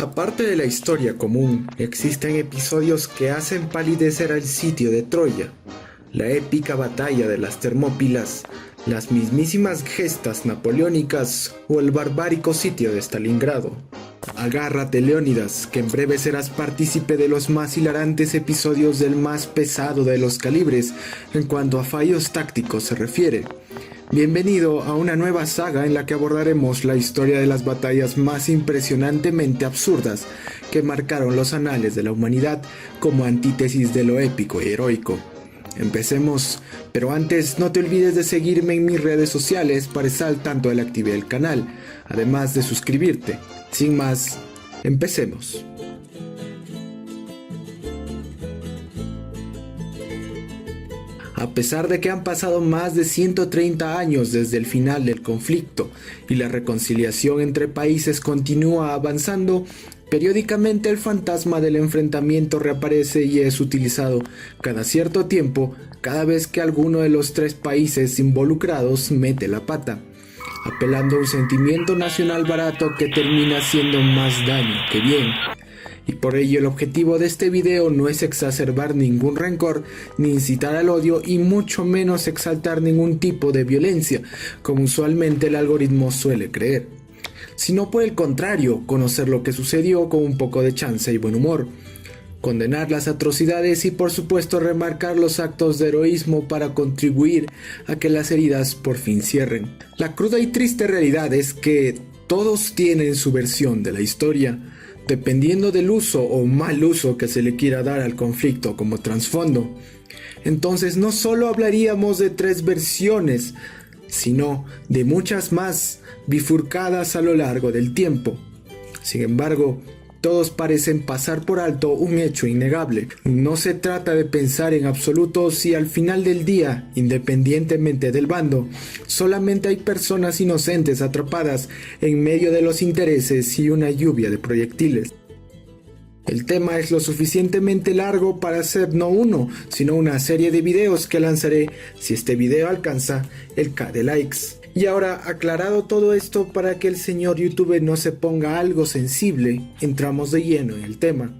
Aparte de la historia común, existen episodios que hacen palidecer al sitio de Troya, la épica batalla de las Termópilas, las mismísimas gestas napoleónicas o el barbárico sitio de Stalingrado. Agárrate, Leónidas, que en breve serás partícipe de los más hilarantes episodios del más pesado de los calibres en cuanto a fallos tácticos se refiere. Bienvenido a una nueva saga en la que abordaremos la historia de las batallas más impresionantemente absurdas que marcaron los anales de la humanidad como antítesis de lo épico y heroico. Empecemos, pero antes no te olvides de seguirme en mis redes sociales para estar al tanto de la actividad del canal, además de suscribirte. Sin más, empecemos. A pesar de que han pasado más de 130 años desde el final del conflicto y la reconciliación entre países continúa avanzando, periódicamente el fantasma del enfrentamiento reaparece y es utilizado cada cierto tiempo cada vez que alguno de los tres países involucrados mete la pata, apelando a un sentimiento nacional barato que termina haciendo más daño que bien. Y por ello el objetivo de este video no es exacerbar ningún rencor, ni incitar al odio y mucho menos exaltar ningún tipo de violencia, como usualmente el algoritmo suele creer, sino por el contrario, conocer lo que sucedió con un poco de chance y buen humor, condenar las atrocidades y por supuesto remarcar los actos de heroísmo para contribuir a que las heridas por fin cierren. La cruda y triste realidad es que todos tienen su versión de la historia, dependiendo del uso o mal uso que se le quiera dar al conflicto como trasfondo. Entonces no solo hablaríamos de tres versiones, sino de muchas más bifurcadas a lo largo del tiempo. Sin embargo, todos parecen pasar por alto un hecho innegable. No se trata de pensar en absoluto si al final del día, independientemente del bando, solamente hay personas inocentes atrapadas en medio de los intereses y una lluvia de proyectiles. El tema es lo suficientemente largo para hacer no uno, sino una serie de videos que lanzaré si este video alcanza el K de likes. Y ahora, aclarado todo esto para que el señor YouTube no se ponga algo sensible, entramos de lleno en el tema.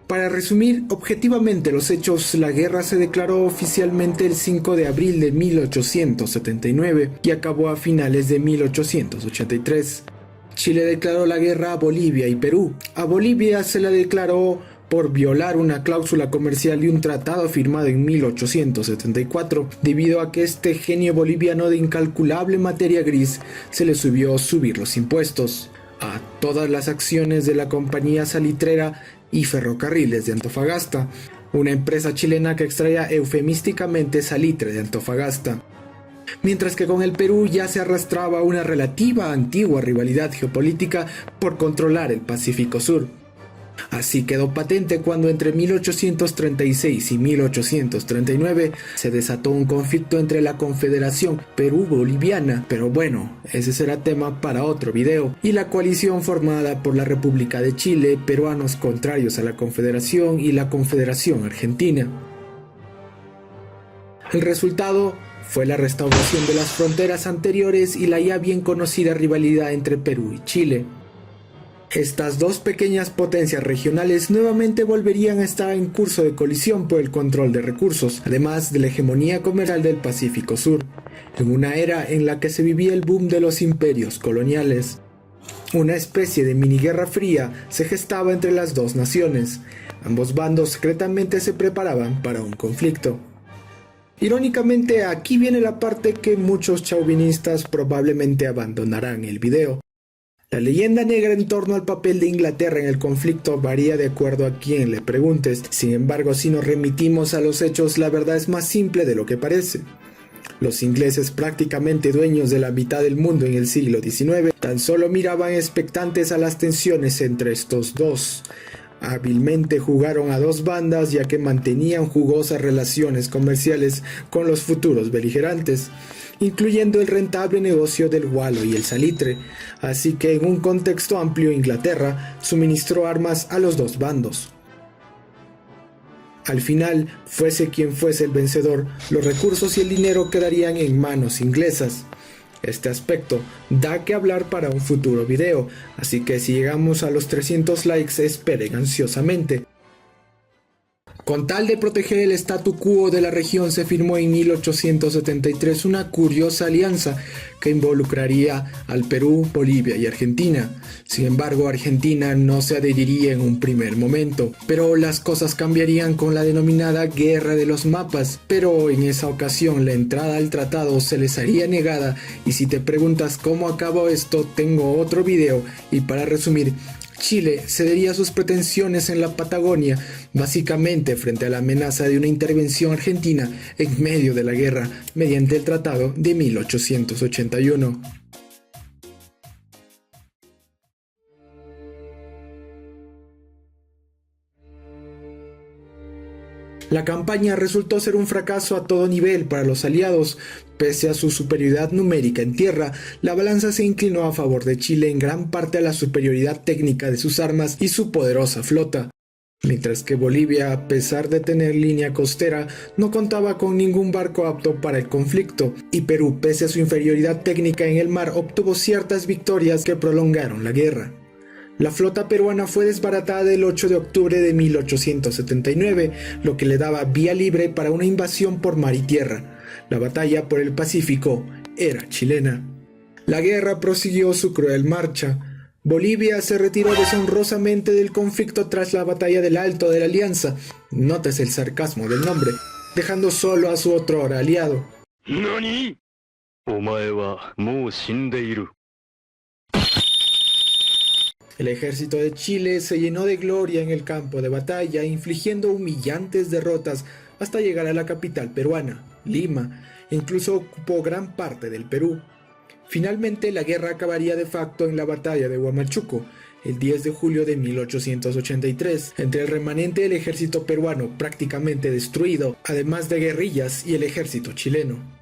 Para resumir objetivamente los hechos, la guerra se declaró oficialmente el 5 de abril de 1879 y acabó a finales de 1883. Chile declaró la guerra a Bolivia y Perú. A Bolivia se la declaró por violar una cláusula comercial de un tratado firmado en 1874, debido a que este genio boliviano de incalculable materia gris se le subió subir los impuestos a todas las acciones de la compañía salitrera y ferrocarriles de Antofagasta, una empresa chilena que extraía eufemísticamente salitre de Antofagasta. Mientras que con el Perú ya se arrastraba una relativa antigua rivalidad geopolítica por controlar el Pacífico Sur. Así quedó patente cuando entre 1836 y 1839 se desató un conflicto entre la Confederación Perú-Boliviana, pero bueno, ese será tema para otro video, y la coalición formada por la República de Chile, peruanos contrarios a la Confederación y la Confederación Argentina. El resultado fue la restauración de las fronteras anteriores y la ya bien conocida rivalidad entre Perú y Chile. Estas dos pequeñas potencias regionales nuevamente volverían a estar en curso de colisión por el control de recursos, además de la hegemonía comercial del Pacífico Sur, en una era en la que se vivía el boom de los imperios coloniales. Una especie de mini guerra fría se gestaba entre las dos naciones. Ambos bandos secretamente se preparaban para un conflicto. Irónicamente, aquí viene la parte que muchos chauvinistas probablemente abandonarán el video. La leyenda negra en torno al papel de Inglaterra en el conflicto varía de acuerdo a quien le preguntes. Sin embargo, si nos remitimos a los hechos, la verdad es más simple de lo que parece. Los ingleses, prácticamente dueños de la mitad del mundo en el siglo XIX, tan solo miraban expectantes a las tensiones entre estos dos. Hábilmente jugaron a dos bandas ya que mantenían jugosas relaciones comerciales con los futuros beligerantes, incluyendo el rentable negocio del gualo y el salitre, así que en un contexto amplio Inglaterra suministró armas a los dos bandos. Al final, fuese quien fuese el vencedor, los recursos y el dinero quedarían en manos inglesas. Este aspecto da que hablar para un futuro video, así que si llegamos a los 300 likes esperen ansiosamente. Con tal de proteger el statu quo de la región se firmó en 1873 una curiosa alianza que involucraría al Perú, Bolivia y Argentina. Sin embargo, Argentina no se adheriría en un primer momento, pero las cosas cambiarían con la denominada Guerra de los Mapas, pero en esa ocasión la entrada al tratado se les haría negada y si te preguntas cómo acabó esto, tengo otro video y para resumir, Chile cedería sus pretensiones en la Patagonia, básicamente frente a la amenaza de una intervención argentina en medio de la guerra, mediante el Tratado de 1881. La campaña resultó ser un fracaso a todo nivel para los aliados. Pese a su superioridad numérica en tierra, la balanza se inclinó a favor de Chile en gran parte a la superioridad técnica de sus armas y su poderosa flota. Mientras que Bolivia, a pesar de tener línea costera, no contaba con ningún barco apto para el conflicto, y Perú, pese a su inferioridad técnica en el mar, obtuvo ciertas victorias que prolongaron la guerra. La flota peruana fue desbaratada el 8 de octubre de 1879, lo que le daba vía libre para una invasión por mar y tierra. La batalla por el Pacífico era chilena. La guerra prosiguió su cruel marcha. Bolivia se retiró deshonrosamente del conflicto tras la batalla del Alto de la Alianza, notes el sarcasmo del nombre, dejando solo a su otrora aliado. ¿Nani? Omae wa mou shindeiru. El ejército de Chile se llenó de gloria en el campo de batalla, infligiendo humillantes derrotas hasta llegar a la capital peruana, Lima, e incluso ocupó gran parte del Perú. Finalmente, la guerra acabaría de facto en la batalla de Huamachuco, el 10 de julio de 1883, entre el remanente del ejército peruano prácticamente destruido, además de guerrillas y el ejército chileno.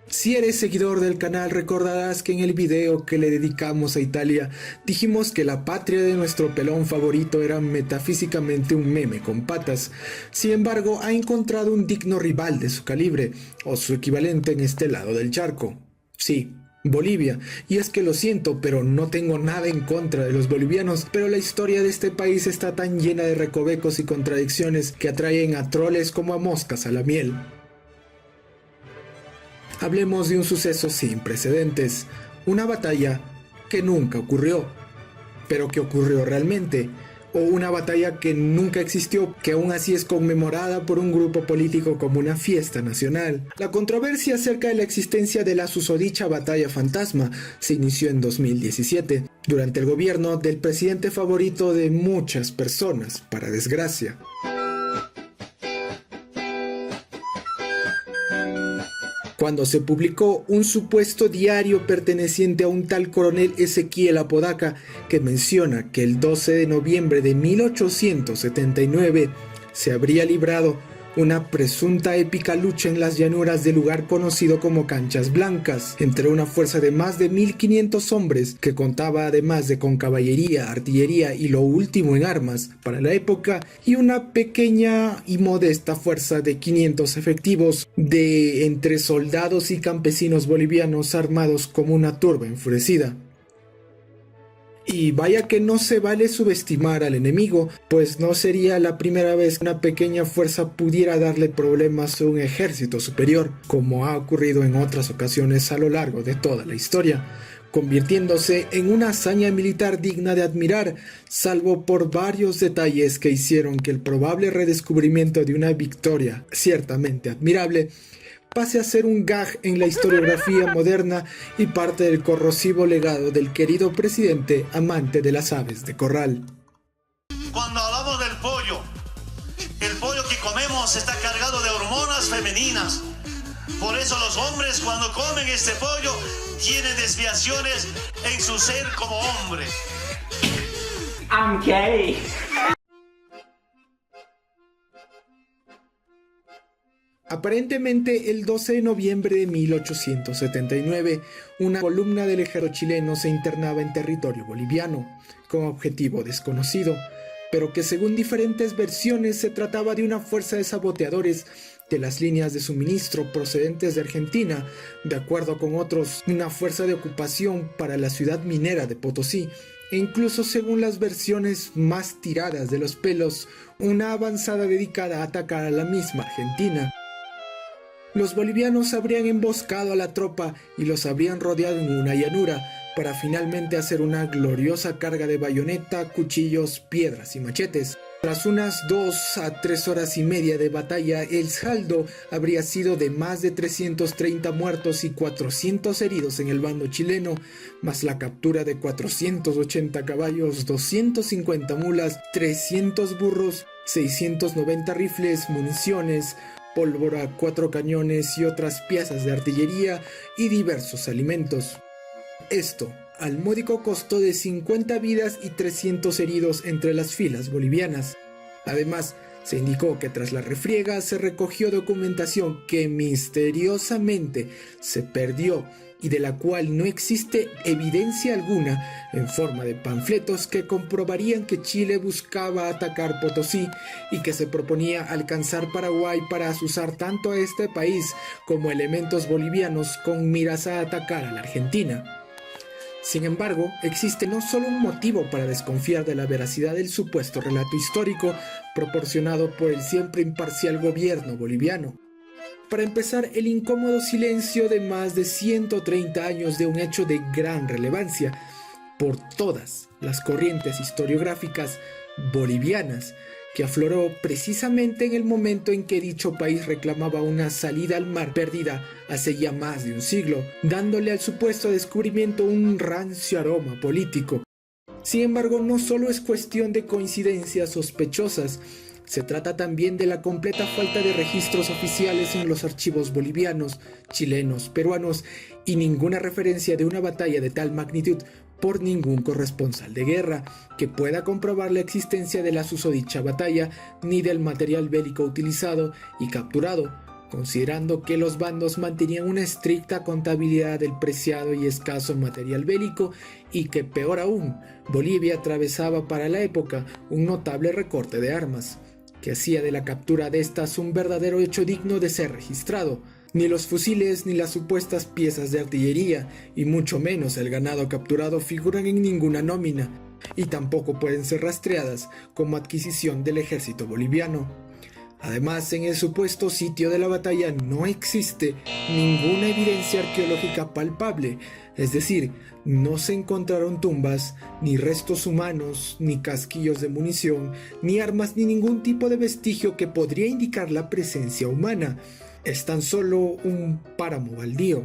Si eres seguidor del canal recordarás que en el video que le dedicamos a Italia dijimos que la patria de nuestro pelón favorito era metafísicamente un meme con patas. Sin embargo, ha encontrado un digno rival de su calibre, o su equivalente en este lado del charco. Sí, Bolivia. Y es que lo siento, pero no tengo nada en contra de los bolivianos, pero la historia de este país está tan llena de recovecos y contradicciones que atraen a troles como a moscas a la miel. Hablemos de un suceso sin precedentes, una batalla que nunca ocurrió, pero que ocurrió realmente, o una batalla que nunca existió, que aún así es conmemorada por un grupo político como una fiesta nacional. La controversia acerca de la existencia de la susodicha batalla fantasma se inició en 2017, durante el gobierno del presidente favorito de muchas personas, para desgracia. Cuando se publicó un supuesto diario perteneciente a un tal coronel Ezequiel Apodaca que menciona que el 12 de noviembre de 1879 se habría librado una presunta épica lucha en las llanuras del lugar conocido como Canchas Blancas, entre una fuerza de más de 1500 hombres que contaba además con caballería, artillería y lo último en armas para la época, y una pequeña y modesta fuerza de 500 efectivos de entre soldados y campesinos bolivianos armados como una turba enfurecida. Y vaya que no se vale subestimar al enemigo, pues no sería la primera vez que una pequeña fuerza pudiera darle problemas a un ejército superior, como ha ocurrido en otras ocasiones a lo largo de toda la historia, convirtiéndose en una hazaña militar digna de admirar, salvo por varios detalles que hicieron que el probable redescubrimiento de una victoria ciertamente admirable pase a ser un gag en la historiografía moderna y parte del corrosivo legado del querido presidente amante de las aves de corral. Cuando hablamos del pollo, el pollo que comemos está cargado de hormonas femeninas. Por eso los hombres cuando comen este pollo tienen desviaciones en su ser como hombre. I'm gay. Aparentemente, el 12 de noviembre de 1879, una columna del ejército chileno se internaba en territorio boliviano, con objetivo desconocido, pero que según diferentes versiones se trataba de una fuerza de saboteadores de las líneas de suministro procedentes de Argentina, de acuerdo con otros, una fuerza de ocupación para la ciudad minera de Potosí, e incluso según las versiones más tiradas de los pelos, una avanzada dedicada a atacar a la misma Argentina. Los bolivianos habrían emboscado a la tropa y los habrían rodeado en una llanura para finalmente hacer una gloriosa carga de bayoneta, cuchillos, piedras y machetes. Tras unas 2 a 3 horas y media de batalla, el saldo habría sido de más de 330 muertos y 400 heridos en el bando chileno, más la captura de 480 caballos, 250 mulas, 300 burros, 690 rifles, municiones, pólvora, 4 cañones y otras piezas de artillería y diversos alimentos. Esto al módico costo de 50 vidas y 300 heridos entre las filas bolivianas. Además, se indicó que tras la refriega se recogió documentación que misteriosamente se perdió y de la cual no existe evidencia alguna en forma de panfletos que comprobarían que Chile buscaba atacar Potosí y que se proponía alcanzar Paraguay para azuzar tanto a este país como elementos bolivianos con miras a atacar a la Argentina. Sin embargo, existe no solo un motivo para desconfiar de la veracidad del supuesto relato histórico proporcionado por el siempre imparcial gobierno boliviano. Para empezar, el incómodo silencio de más de 130 años de un hecho de gran relevancia por todas las corrientes historiográficas bolivianas, que afloró precisamente en el momento en que dicho país reclamaba una salida al mar perdida hace ya más de un siglo, dándole al supuesto descubrimiento un rancio aroma político. Sin embargo, no solo es cuestión de coincidencias sospechosas, se trata también de la completa falta de registros oficiales en los archivos bolivianos, chilenos, peruanos y ninguna referencia de una batalla de tal magnitud por ningún corresponsal de guerra que pueda comprobar la existencia de la susodicha batalla ni del material bélico utilizado y capturado, considerando que los bandos mantenían una estricta contabilidad del preciado y escaso material bélico y que, peor aún, Bolivia atravesaba para la época un notable recorte de armas, que hacía de la captura de estas un verdadero hecho digno de ser registrado. Ni los fusiles ni las supuestas piezas de artillería, y mucho menos el ganado capturado, figuran en ninguna nómina, y tampoco pueden ser rastreadas como adquisición del ejército boliviano. Además, en el supuesto sitio de la batalla no existe ninguna evidencia arqueológica palpable, es decir, no se encontraron tumbas, ni restos humanos, ni casquillos de munición, ni armas, ni ningún tipo de vestigio que podría indicar la presencia humana. Es tan solo un páramo baldío.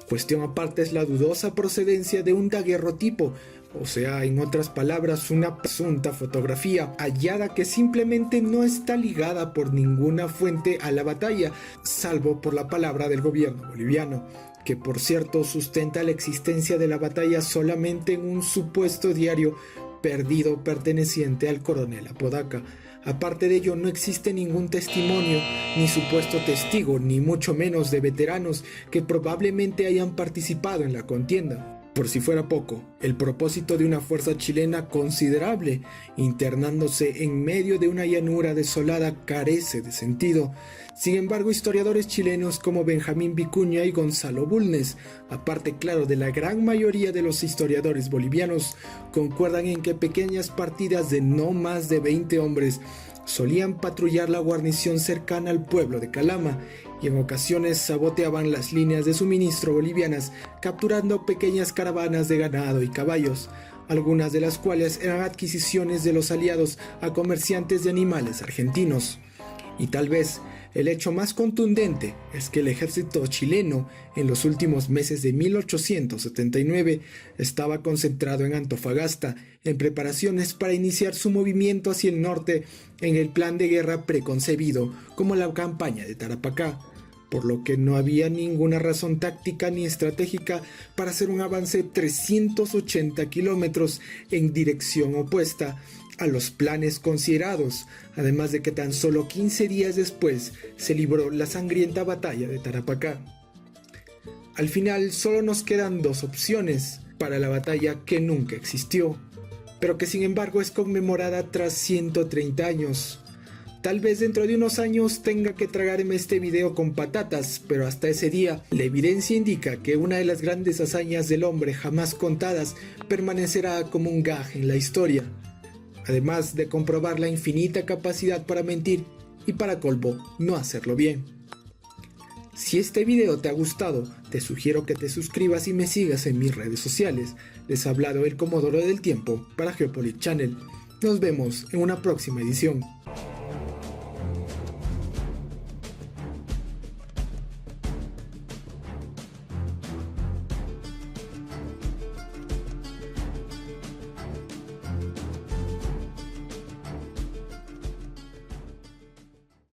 Cuestión aparte es la dudosa procedencia de un daguerrotipo, o sea, en otras palabras, una presunta fotografía hallada que simplemente no está ligada por ninguna fuente a la batalla, salvo por la palabra del gobierno boliviano, que por cierto sustenta la existencia de la batalla solamente en un supuesto diario perdido perteneciente al coronel Apodaca. Aparte de ello, no existe ningún testimonio, ni supuesto testigo, ni mucho menos de veteranos que probablemente hayan participado en la contienda. Por si fuera poco, el propósito de una fuerza chilena considerable, internándose en medio de una llanura desolada, carece de sentido. Sin embargo, historiadores chilenos como Benjamín Vicuña y Gonzalo Bulnes, aparte claro de la gran mayoría de los historiadores bolivianos, concuerdan en que pequeñas partidas de no más de 20 hombres solían patrullar la guarnición cercana al pueblo de Calama y en ocasiones saboteaban las líneas de suministro bolivianas, capturando pequeñas caravanas de ganado y caballos, algunas de las cuales eran adquisiciones de los aliados a comerciantes de animales argentinos. Y tal vez el hecho más contundente es que el ejército chileno en los últimos meses de 1879 estaba concentrado en Antofagasta en preparaciones para iniciar su movimiento hacia el norte en el plan de guerra preconcebido como la campaña de Tarapacá, por lo que no había ninguna razón táctica ni estratégica para hacer un avance de 380 kilómetros en dirección opuesta a los planes considerados, además de que tan solo 15 días después se libró la sangrienta batalla de Tarapacá. Al final solo nos quedan dos opciones para la batalla que nunca existió, pero que sin embargo es conmemorada tras 130 años. Tal vez dentro de unos años tenga que tragarme este video con patatas, pero hasta ese día la evidencia indica que una de las grandes hazañas del hombre jamás contadas permanecerá como un gag en la historia, además de comprobar la infinita capacidad para mentir y para colmo no hacerlo bien. Si este video te ha gustado, te sugiero que te suscribas y me sigas en mis redes sociales. Les ha hablado el Comodoro del Tiempo para Geopolitik Channel. Nos vemos en una próxima edición.